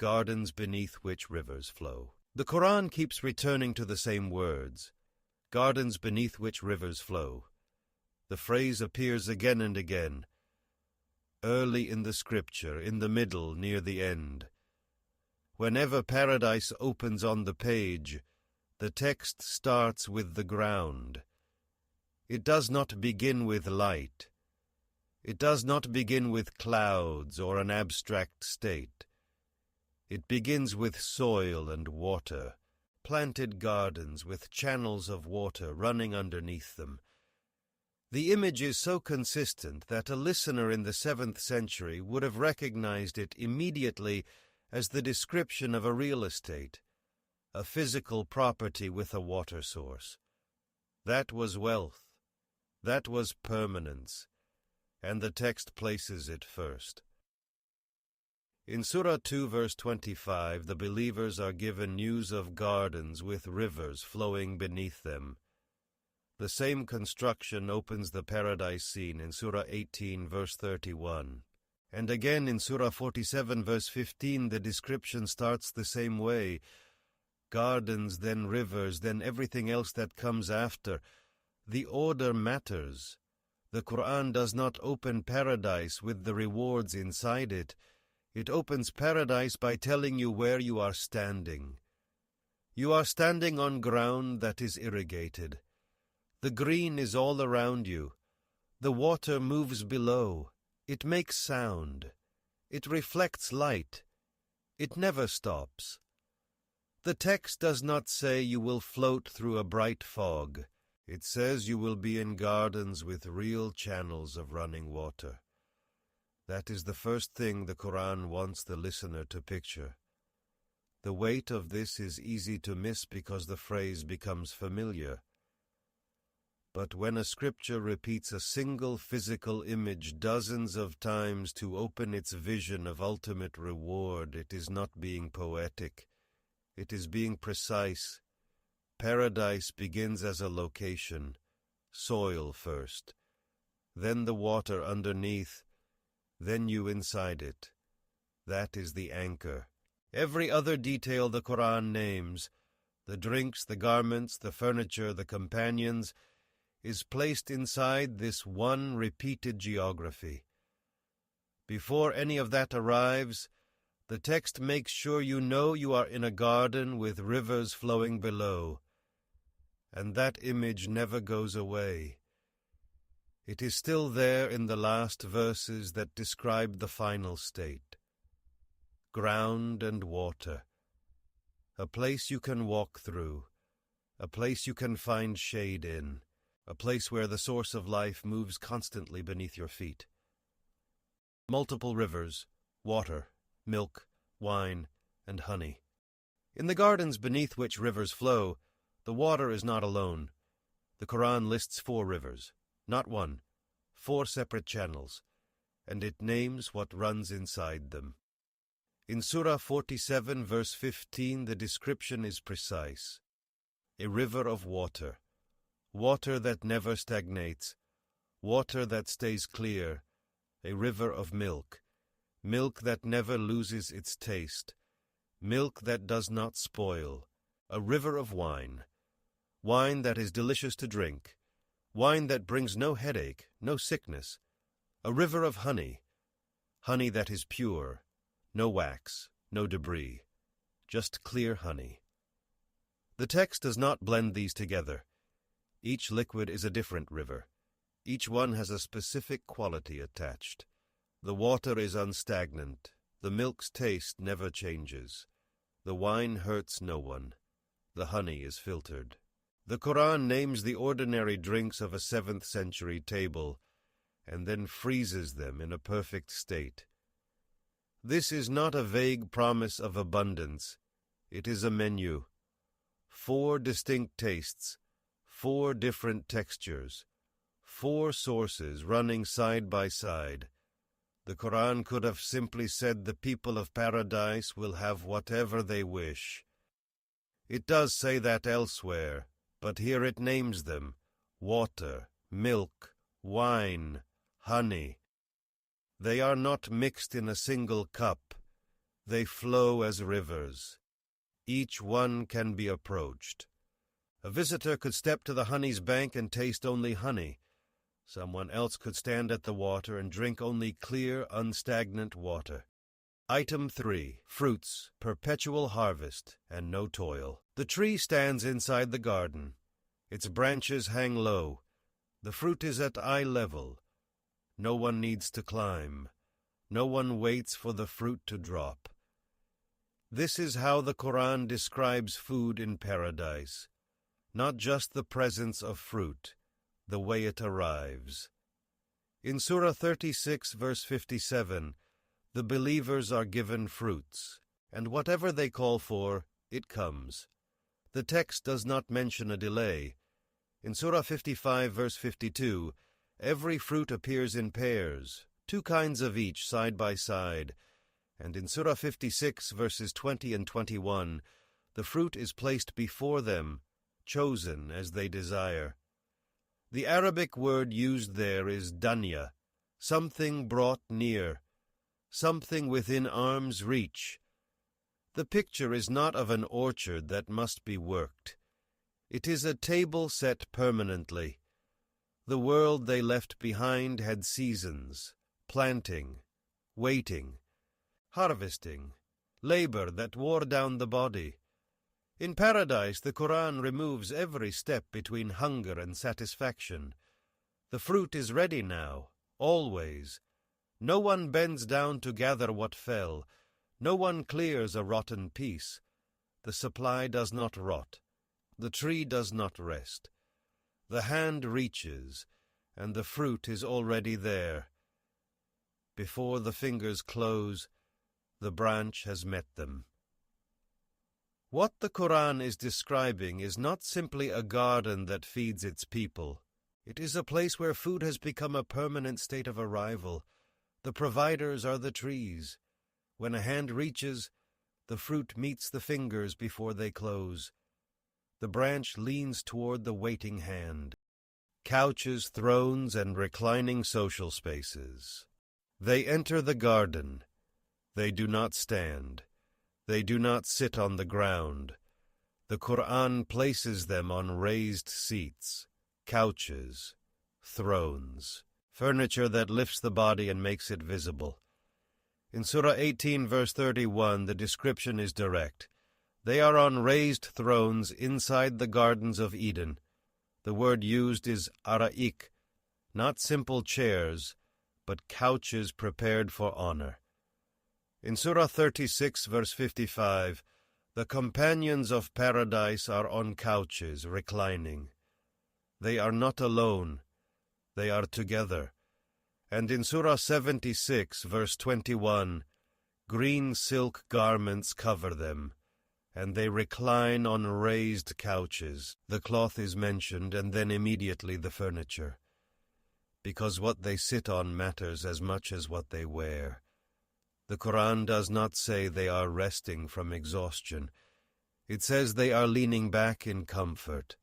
gardens beneath which rivers flow. The Quran keeps returning to the same words, gardens beneath which rivers flow. The phrase appears again and again, early in the scripture, in the middle, near the end. Whenever paradise opens on the page, the text starts with the ground. It does not begin with light. It does not begin with clouds or an abstract state. It begins with soil and water, planted gardens with channels of water running underneath them. The image is so consistent that a listener in the 7th century would have recognized it immediately as the description of a real estate, a physical property with a water source. That was wealth, that was permanence, and the text places it first. In Surah 2 verse 25, the believers are given news of gardens with rivers flowing beneath them. The same construction opens the paradise scene in Surah 18 verse 31. And again in Surah 47 verse 15, the description starts the same way. Gardens, then rivers, then everything else that comes after. The order matters. The Quran does not open paradise with the rewards inside it. It opens paradise by telling you where you are standing. You are standing on ground that is irrigated. The green is all around you. The water moves below. It makes sound. It reflects light. It never stops. The text does not say you will float through a bright fog. It says you will be in gardens with real channels of running water. That is the first thing the Quran wants the listener to picture. The weight of this is easy to miss because the phrase becomes familiar. But when a scripture repeats a single physical image dozens of times to open its vision of ultimate reward, it is not being poetic. It is being precise. Paradise begins as a location, soil first, then the water underneath, then you inside it. That is the anchor. Every other detail the Quran names, the drinks, the garments, the furniture, the companions, is placed inside this one repeated geography. Before any of that arrives, the text makes sure you know you are in a garden with rivers flowing below, and that image never goes away. It is still there in the last verses that describe the final state. Ground and water, a place you can walk through, a place you can find shade in, a place where the source of life moves constantly beneath your feet. Multiple rivers, water, milk, wine, and honey. In the gardens beneath which rivers flow, the water is not alone. The Quran lists 4 rivers, not one, 4 separate channels, and it names what runs inside them. In Surah 47 verse 15, the description is precise. A river of water. Water that never stagnates, water that stays clear, a river of milk, milk that never loses its taste, milk that does not spoil, a river of wine, wine that is delicious to drink, wine that brings no headache, no sickness, a river of honey, honey that is pure, no wax, no debris, just clear honey. The text does not blend these together. Each liquid is a different river. Each one has a specific quality attached. The water is unstagnant. The milk's taste never changes. The wine hurts no one. The honey is filtered. The Quran names the ordinary drinks of a 7th century table and then freezes them in a perfect state. This is not a vague promise of abundance. It is a menu. 4 distinct tastes, 4 different textures, 4 sources running side by side. The Quran could have simply said the people of paradise will have whatever they wish. It does say that elsewhere, but here it names them: water, milk, wine, honey. They are not mixed in a single cup. They flow as rivers. Each one can be approached. A visitor could step to the honey's bank and taste only honey. Someone else could stand at the water and drink only clear, unstagnant water. Item 3. Fruits, perpetual harvest, and no toil. The tree stands inside the garden. Its branches hang low. The fruit is at eye level. No one needs to climb. No one waits for the fruit to drop. This is how the Quran describes food in paradise. Not just the presence of fruit, the way it arrives. In Surah 36, verse 57, the believers are given fruits, and whatever they call for, it comes. The text does not mention a delay. In Surah 55, verse 52, every fruit appears in pairs, 2 kinds of each side by side, and in Surah 56, verses 20 and 21, the fruit is placed before them, chosen as they desire. The Arabic word used there is danya, something brought near, something within arm's reach. The picture is not of an orchard that must be worked. It is a table set permanently. The world they left behind had seasons, planting, waiting, harvesting, labor that wore down the body. In paradise, the Quran removes every step between hunger and satisfaction. The fruit is ready now, always. No one bends down to gather what fell. No one clears a rotten piece. The supply does not rot. The tree does not rest. The hand reaches, and the fruit is already there. Before the fingers close, the branch has met them. What the Quran is describing is not simply a garden that feeds its people. It is a place where food has become a permanent state of arrival. The providers are the trees. When a hand reaches, the fruit meets the fingers before they close. The branch leans toward the waiting hand. Couches, thrones, and reclining social spaces. They enter the garden. They do not stand. They do not sit on the ground. The Quran places them on raised seats, couches, thrones, furniture that lifts the body and makes it visible. In Surah 18, verse 31, the description is direct. They are on raised thrones inside the gardens of Eden. The word used is ara'ik, not simple chairs, but couches prepared for honor. In Surah 36, verse 55, the companions of paradise are on couches, reclining. They are not alone, they are together. And in Surah 76, verse 21, green silk garments cover them, and they recline on raised couches. The cloth is mentioned, and then immediately the furniture, because what they sit on matters as much as what they wear. The Quran does not say they are resting from exhaustion. It says they are leaning back in comfort.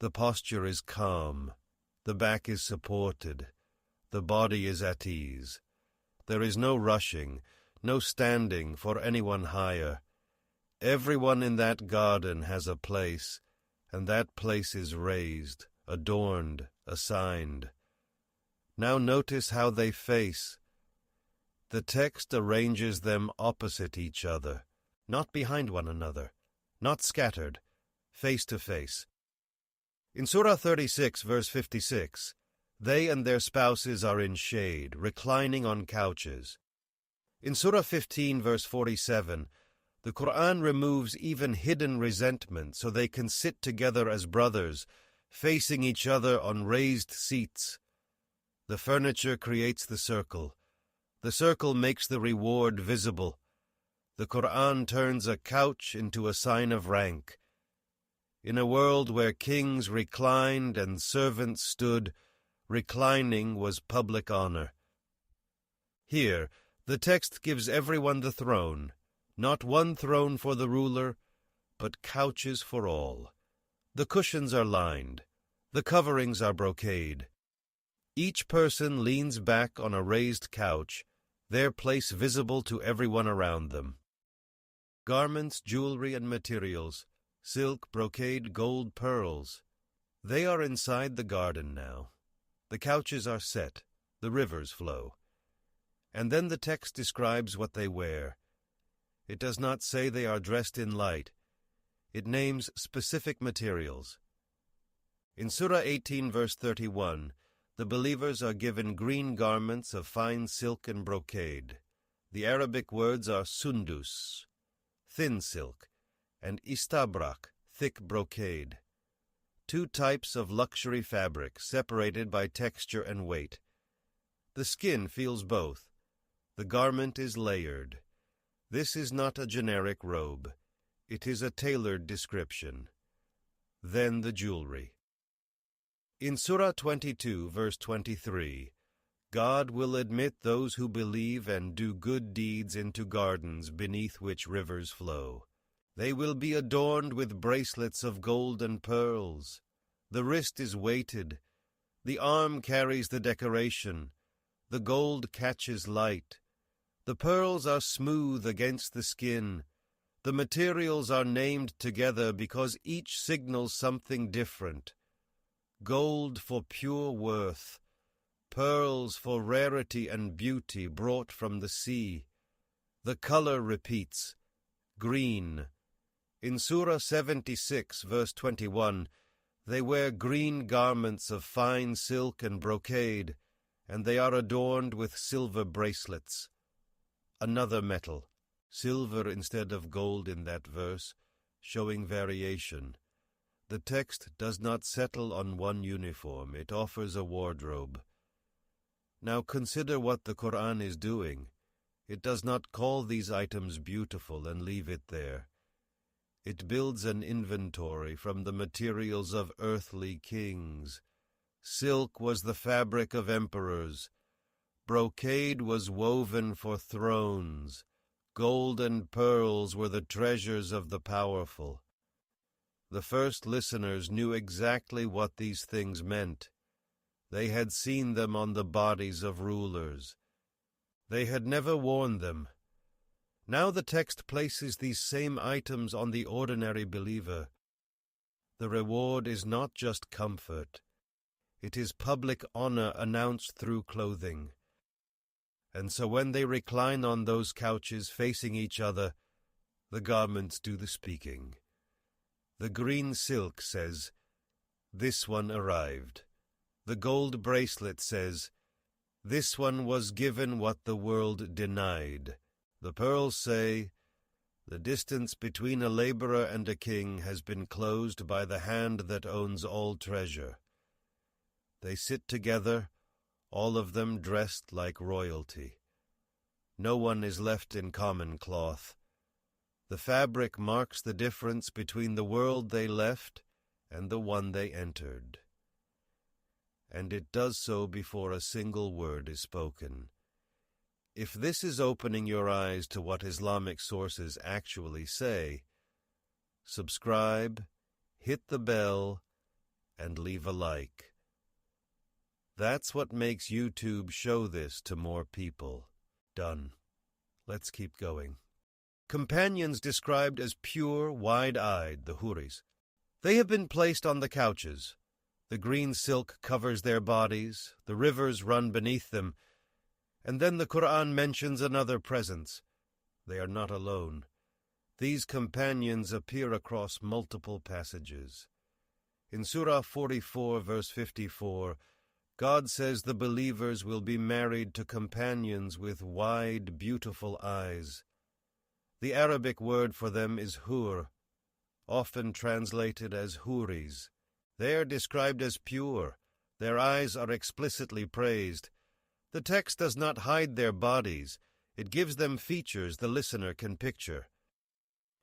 The posture is calm. The back is supported. The body is at ease. There is no rushing, no standing for anyone higher. Everyone in that garden has a place, and that place is raised, adorned, assigned. Now notice how they face. The text arranges them opposite each other, not behind one another, not scattered, face to face. In Surah 36, verse 56, they and their spouses are in shade, reclining on couches. In Surah 15, verse 47, the Quran removes even hidden resentment so they can sit together as brothers, facing each other on raised seats. The furniture creates the circle. The circle makes the reward visible. The Quran turns a couch into a sign of rank. In a world where kings reclined and servants stood, reclining was public honor. Here, the text gives everyone the throne, not one throne for the ruler, but couches for all. The cushions are lined. The coverings are brocade. Each person leans back on a raised couch, their place visible to everyone around them. Garments, jewelry, and materials, silk, brocade, gold, pearls. They are inside the garden now. The couches are set, the rivers flow. And then the text describes what they wear. It does not say they are dressed in light. It names specific materials. In Surah 18, verse 31, the believers are given green garments of fine silk and brocade. The Arabic words are sundus, thin silk, and istabrak, thick brocade. Two types of luxury fabric separated by texture and weight. The skin feels both. The garment is layered. This is not a generic robe. It is a tailored description. Then the jewelry. In Surah 22, verse 23, God will admit those who believe and do good deeds into gardens beneath which rivers flow. They will be adorned with bracelets of gold and pearls. The wrist is weighted. The arm carries the decoration. The gold catches light. The pearls are smooth against the skin. The materials are named together because each signals something different. Gold for pure worth, pearls for rarity and beauty brought from the sea. The color repeats, green. In Surah 76, verse 21, they wear green garments of fine silk and brocade, and they are adorned with silver bracelets. Another metal, silver instead of gold in that verse, showing variation. The text does not settle on one uniform, it offers a wardrobe. Now consider what the Quran is doing. It does not call these items beautiful and leave it there. It builds an inventory from the materials of earthly kings. Silk was the fabric of emperors. Brocade was woven for thrones. Gold and pearls were the treasures of the powerful. The first listeners knew exactly what these things meant. They had seen them on the bodies of rulers. They had never worn them. Now the text places these same items on the ordinary believer. The reward is not just comfort. It is public honor announced through clothing. And so when they recline on those couches facing each other, the garments do the speaking. The green silk says, "This one arrived." The gold bracelet says, "This one was given what the world denied." The pearls say, "The distance between a laborer and a king has been closed by the hand that owns all treasure." They sit together, all of them dressed like royalty. No one is left in common cloth. The fabric marks the difference between the world they left and the one they entered. And it does so before a single word is spoken. If this is opening your eyes to what Islamic sources actually say, subscribe, hit the bell, and leave a like. That's what makes YouTube show this to more people. Done. Let's keep going. Companions described as pure, wide-eyed, the Huris. They have been placed on the couches. The green silk covers their bodies, the rivers run beneath them, and then the Quran mentions another presence. They are not alone. These companions appear across multiple passages. In Surah 44, verse 54, God says the believers will be married to companions with wide, beautiful eyes. The Arabic word for them is hur, often translated as huris. They are described as pure. Their eyes are explicitly praised. The text does not hide their bodies. It gives them features the listener can picture.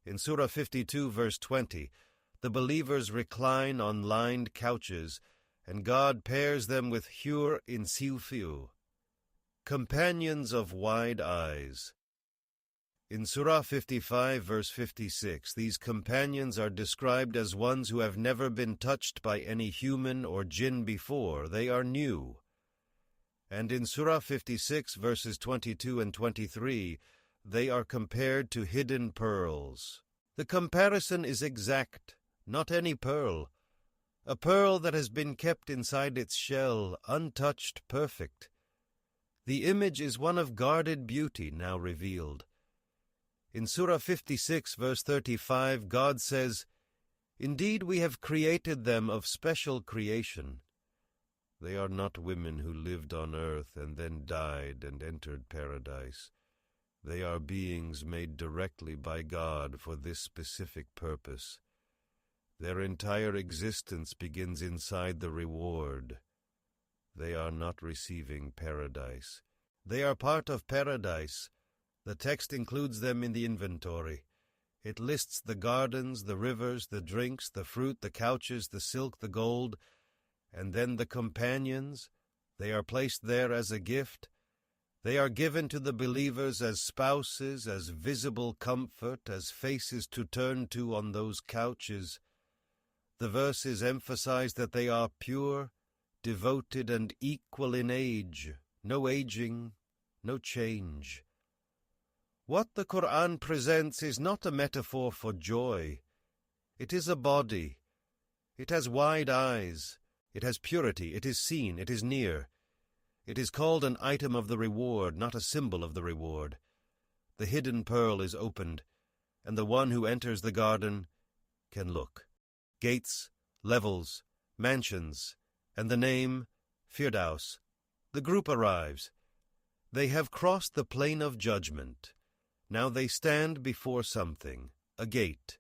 In Surah 52, verse 20, the believers recline on lined couches, and God pairs them with hur in silfiu, companions of wide eyes. In Surah 55, verse 56, these companions are described as ones who have never been touched by any human or jinn before. They are new. And in Surah 56, verses 22 and 23, they are compared to hidden pearls. The comparison is exact, not any pearl. A pearl that has been kept inside its shell, untouched, perfect. The image is one of guarded beauty now revealed. In Surah 56, verse 35, God says, "Indeed we have created them of special creation. They are not women who lived on earth and then died and entered paradise. They are beings made directly by God for this specific purpose. Their entire existence begins inside the reward. They are not receiving paradise. They are part of paradise. The text includes them in the inventory. It lists the gardens, the rivers, the drinks, the fruit, the couches, the silk, the gold, and then the companions. They are placed there as a gift. They are given to the believers as spouses, as visible comfort, as faces to turn to on those couches. The verses emphasize that they are pure, devoted, and equal in age, no aging, no change. What the Quran presents is not a metaphor for joy. It is a body. It has wide eyes. It has purity. It is seen. It is near. It is called an item of the reward, not a symbol of the reward. The hidden pearl is opened, and the one who enters the garden can look. Gates, levels, mansions, and the name, Firdaus. The group arrives. They have crossed the plane of judgment. Now they stand before something, a gate.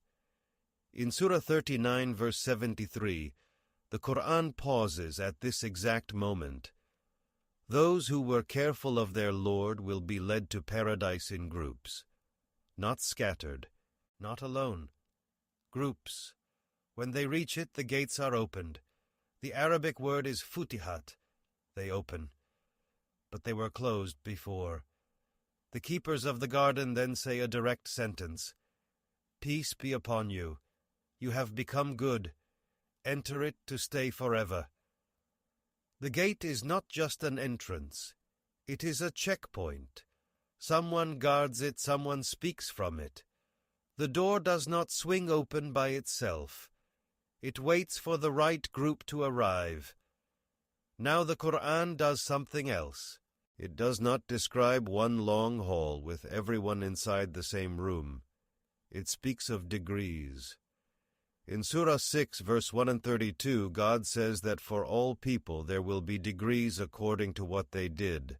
In Surah 39, verse 73, the Quran pauses at this exact moment. Those who were careful of their Lord will be led to paradise in groups, not scattered, not alone. Groups. When they reach it, the gates are opened. The Arabic word is futihat. They open. But they were closed before. The keepers of the garden then say a direct sentence. Peace be upon you. You have become good. Enter it to stay forever. The gate is not just an entrance. It is a checkpoint. Someone guards it, someone speaks from it. The door does not swing open by itself. It waits for the right group to arrive. Now the Quran does something else. It does not describe one long hall with everyone inside the same room. It speaks of degrees. In Surah 6, verse 1 and 32, God says that for all people there will be degrees according to what they did.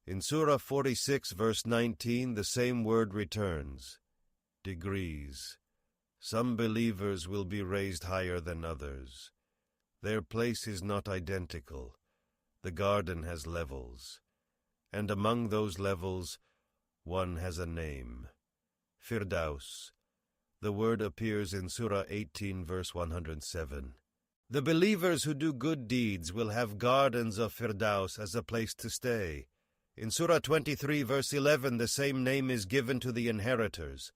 In Surah 46, verse 19, the same word returns. Degrees. Some believers will be raised higher than others. Their place is not identical. The garden has levels. And among those levels, one has a name. Firdaus. The word appears in Surah 18, verse 107. The believers who do good deeds will have gardens of Firdaus as a place to stay. In Surah 23, verse 11, the same name is given to the inheritors.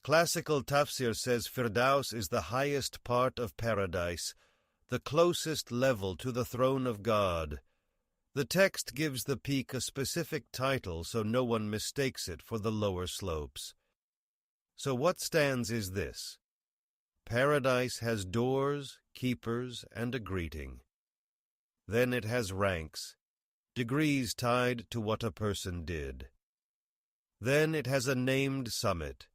Classical Tafsir says Firdaus is the highest part of paradise, the closest level to the throne of God. The text gives the peak a specific title so no one mistakes it for the lower slopes. So what stands is this. Paradise has doors, keepers, and a greeting. Then it has ranks, degrees tied to what a person did. Then it has a named summit,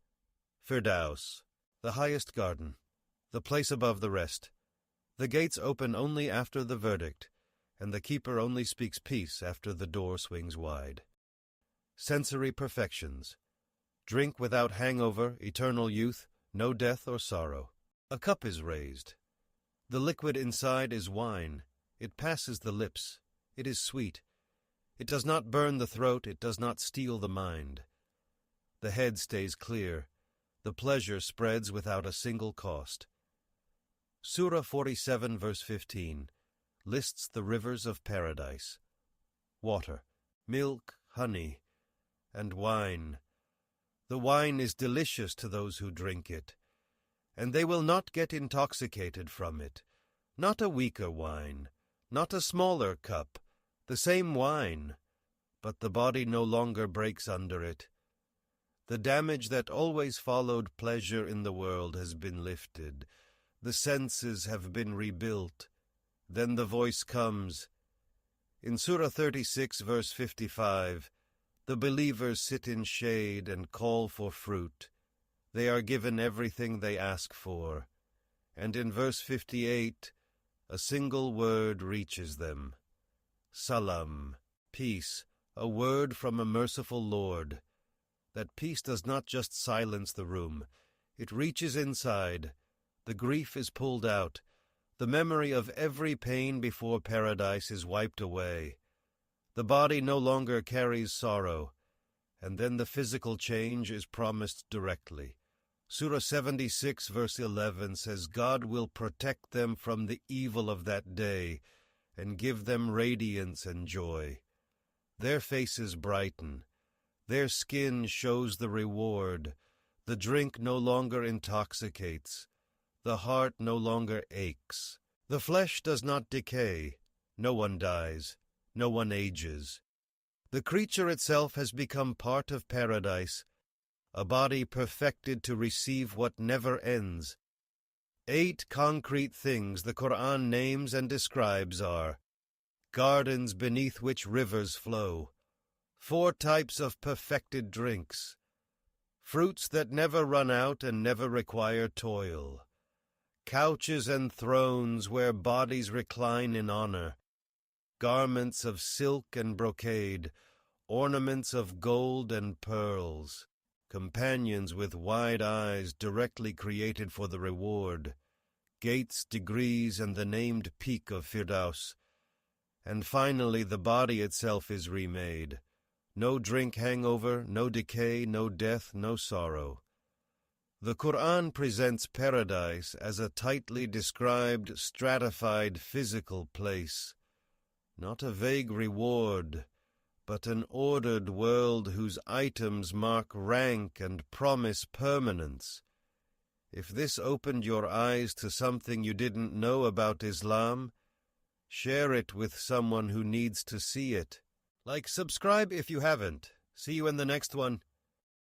Firdaus, the highest garden, the place above the rest. The gates open only after the verdict, and the keeper only speaks peace after the door swings wide. Sensory perfections. Drink without hangover, eternal youth, no death or sorrow. A cup is raised. The liquid inside is wine. It passes the lips. It is sweet. It does not burn the throat. It does not steal the mind. The head stays clear. The pleasure spreads without a single cost. Surah 47, verse 15, lists the rivers of paradise. Water, milk, honey, and wine. The wine is delicious to those who drink it, and they will not get intoxicated from it. Not a weaker wine, not a smaller cup, The same wine, but the body no longer breaks under it. The damage that always followed pleasure in the world has been lifted. The senses have been rebuilt. Then the voice comes. In Surah 36, verse 55, the believers sit in shade and call for fruit. They are given everything they ask for. And in verse 58, a single word reaches them. Salam, peace, a word from a merciful Lord. That peace does not just silence the room. It reaches inside. The grief is pulled out. The memory of every pain before paradise is wiped away. The body no longer carries sorrow. And then the physical change is promised directly. Surah 76, verse 11 says, God will protect them from the evil of that day and give them radiance and joy. Their faces brighten. Their skin shows the reward. The drink no longer intoxicates. The heart no longer aches. The flesh does not decay. No one dies. No one ages. The creature itself has become part of paradise, a body perfected to receive what never ends. 8 concrete things the Quran names and describes are: gardens beneath which rivers flow, 4 types of perfected drinks, fruits that never run out and never require toil, couches and thrones where bodies recline in honor, garments of silk and brocade, ornaments of gold and pearls, companions with wide eyes directly created for the reward, gates, degrees, and the named peak of Firdaus. And finally, the body itself is remade. No drink hangover, no decay, no death, no sorrow. The Quran presents paradise as a tightly described, stratified physical place, not a vague reward, but an ordered world whose items mark rank and promise permanence. If this opened your eyes to something you didn't know about Islam, share it with someone who needs to see it. Like, subscribe if you haven't. See you in the next one.